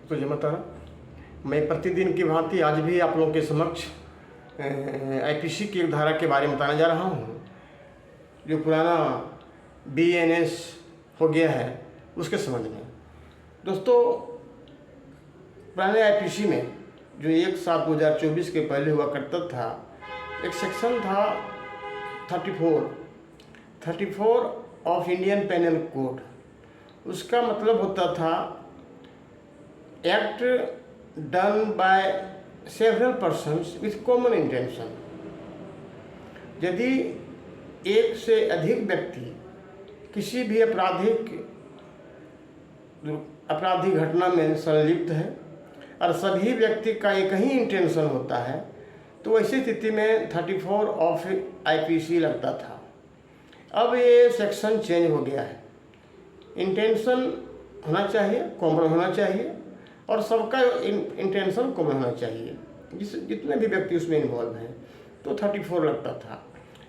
तो जय माता रा। मैं प्रतिदिन की भांति आज भी आप लोगों के समक्ष आईपीसी की एक धारा के बारे में बताने जा रहा हूँ, जो पुराना बीएनएस हो गया है उसके संबंध में। दोस्तों, पुराने आईपीसी में जो 1/7/2024 के पहले हुआ करता था, एक सेक्शन था 34 ऑफ इंडियन पेनल कोड। उसका मतलब होता था act done by several persons with common intention. यदि एक से अधिक व्यक्ति किसी भी आपराधिक घटना में संलिप्त है और सभी व्यक्ति का एक ही इंटेंशन होता है, तो ऐसी स्थिति में 34 ऑफ आईपीसी लगता था। अब ये सेक्शन चेंज हो गया है। इंटेंशन होना चाहिए, कॉमन होना चाहिए और सबका इंटेंशन कॉमन होना चाहिए, जितने भी व्यक्ति उसमें इन्वॉल्व हैं। तो 34 लगता था।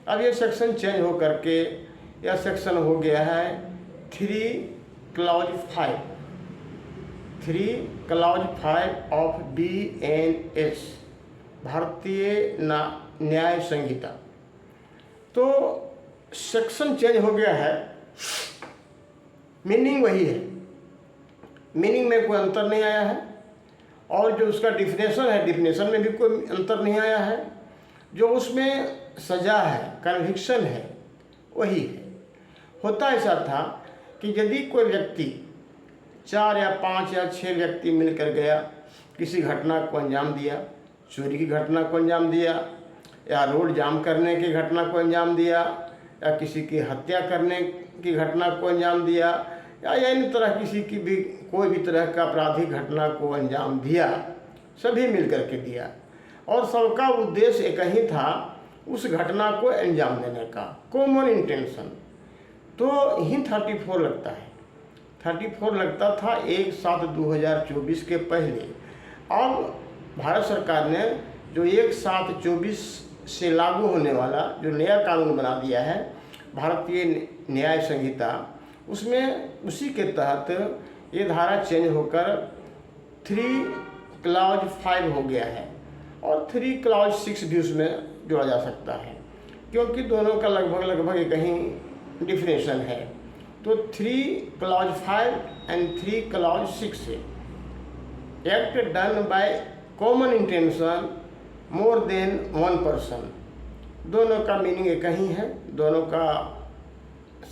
अब ये सेक्शन चेंज हो करके यह सेक्शन हो गया है 3 क्लॉज 5 ऑफ बीएनएस, भारतीय न्याय संहिता। तो सेक्शन चेंज हो गया है, मीनिंग वही है, मीनिंग में कोई अंतर नहीं आया है, और जो उसका डिफिनेशन है, डिफिनेशन में भी कोई अंतर नहीं आया है। जो उसमें सज़ा है, कन्विक्शन है, वही है। होता ऐसा था कि यदि कोई व्यक्ति 4 या 5 या 6 व्यक्ति मिलकर गया, किसी घटना को अंजाम दिया, चोरी की घटना को अंजाम दिया, या रोड जाम करने की घटना को अंजाम दिया, या किसी की हत्या करने की घटना को अंजाम दिया, या इन तरह किसी की भी कोई भी तरह का आपराधिक घटना को अंजाम दिया, सभी मिलकर के दिया, और सबका उद्देश्य एक ही था, उस घटना को अंजाम देने का, कॉमन इंटेंशन। तो ही 34 लगता है। 34 लगता था 1/7/2024 के पहले। अब भारत सरकार ने जो 1/7/24 से लागू होने वाला जो नया कानून बना दिया है, भारतीय न्याय संहिता, उसमें उसी के तहत ये धारा चेंज होकर 3 क्लॉज 5 हो गया है, और 3 क्लॉज 6 भी उसमें जोड़ा जा सकता है, क्योंकि दोनों का लगभग एक ही डिफिनेशन है। तो 3 क्लॉज 5 एंड 3 क्लॉज 6 है। Act done by common intention more than 1 person, दोनों का मीनिंग एक ही है, दोनों का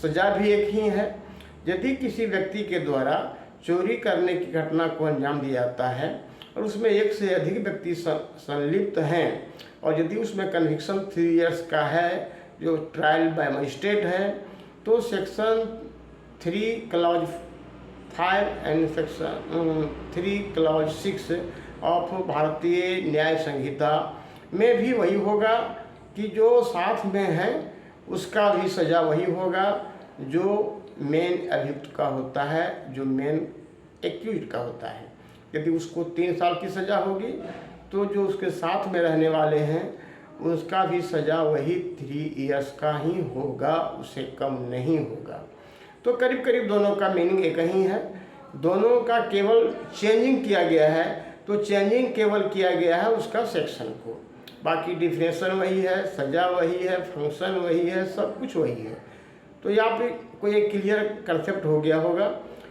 सजा भी एक ही है। यदि किसी व्यक्ति के द्वारा चोरी करने की घटना को अंजाम दिया जाता है और उसमें एक से अधिक व्यक्ति संलिप्त हैं, और यदि उसमें कन्विक्शन 3 इयर्स का है, जो ट्रायल बाय मजिस्ट्रेट है, तो section 3 clause 5 and section 3 clause 6 of भारतीय न्याय संहिता में भी वही होगा कि जो साथ में है उसका भी सज़ा वही होगा जो मेन अभियुक्त का होता है, जो मेन एक्यूज का होता है। यदि उसको 3 साल की सज़ा होगी, तो जो उसके साथ में रहने वाले हैं उसका भी सज़ा वही 3 इयर्स का ही होगा, उससे कम नहीं होगा। तो करीब करीब दोनों का मीनिंग एक ही है, दोनों का केवल चेंजिंग किया गया है। तो चेंजिंग केवल किया गया है उसका सेक्शन को, बाकी डिफिनेशन वही है, सज़ा वही है, फंक्शन वही है, सब कुछ वही है। तो यहाँ पे कोई एक क्लियर कंसेप्ट हो गया होगा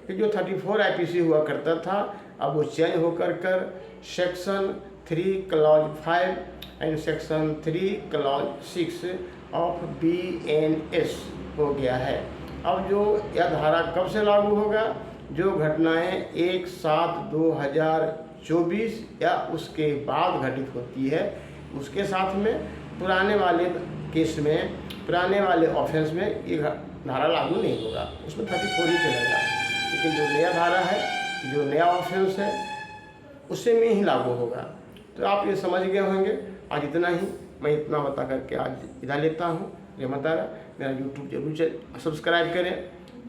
कि जो 34 आईपीसी हुआ करता था, अब वो चेंज होकर section 3 clause 5 and section 3 clause 6 of BNS हो गया है। अब जो यह धारा कब से लागू होगा? जो घटनाएं 1/7/2024 या उसके बाद घटित होती है, उसके साथ में पुराने वाले केस में, पुराने वाले ऑफेंस में ये धारा लागू नहीं होगा, उसमें 34 ही चलेगा। लेकिन जो नया धारा है, जो नया ऑफेंस है, उसी में ही लागू होगा। तो आप ये समझ गए होंगे। आज इतना ही, मैं इतना बता करके आज विदा लेता हूँ। जय माता रा। मेरा यूट्यूब जरूर सब्सक्राइब करें,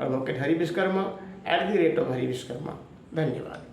एडवोकेट हरि विश्वकर्मा @ हरि विश्वकर्मा। धन्यवाद।